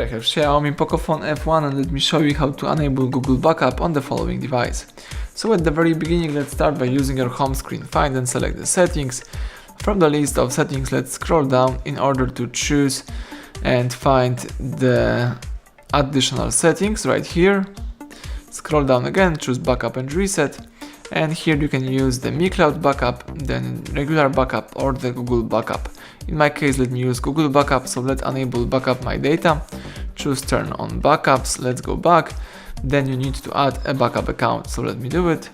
Here I have Xiaomi Pocophone F1 and let me show you how to enable Google Backup on the following device. So at the very beginning, let's start by using your home screen. Find and select the settings. From the list of settings, let's scroll down in order to choose and find the additional settings right here. Scroll down again, choose Backup and Reset. And here you can use the Mi Cloud Backup, then regular backup or the Google Backup. In my case, let me use Google Backup, so let's enable Backup My Data. Choose Turn on Backups, let's go back. Then you need to add a backup account, so let me do it.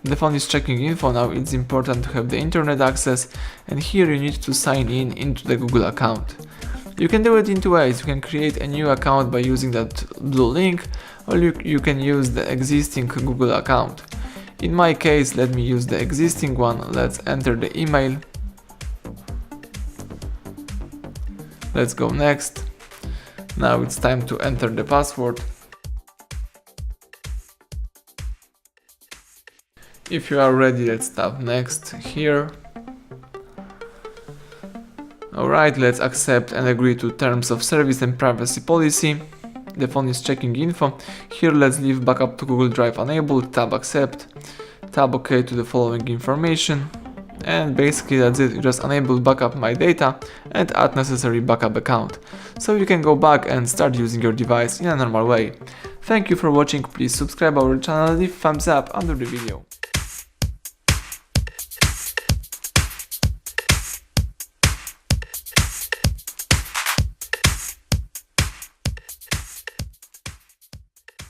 The phone is checking info now, it's important to have the internet access, and here you need to sign in into the Google account. You can do it in two ways. You can create a new account by using that blue link, or you can use the existing Google account. In my case, let me use the existing one. Let's enter the email. Let's go next. Now it's time to enter the password. If you are ready, let's tap next here. Alright, let's accept and agree to terms of service and privacy policy. The phone is checking info. Here let's leave backup to Google Drive enabled, tap accept, tap OK to the following information. And basically that's it. You just enable Backup My Data and add necessary backup account. So you can go back and start using your device in a normal way. Thank you for watching. Please subscribe our channel and leave thumbs up under the video.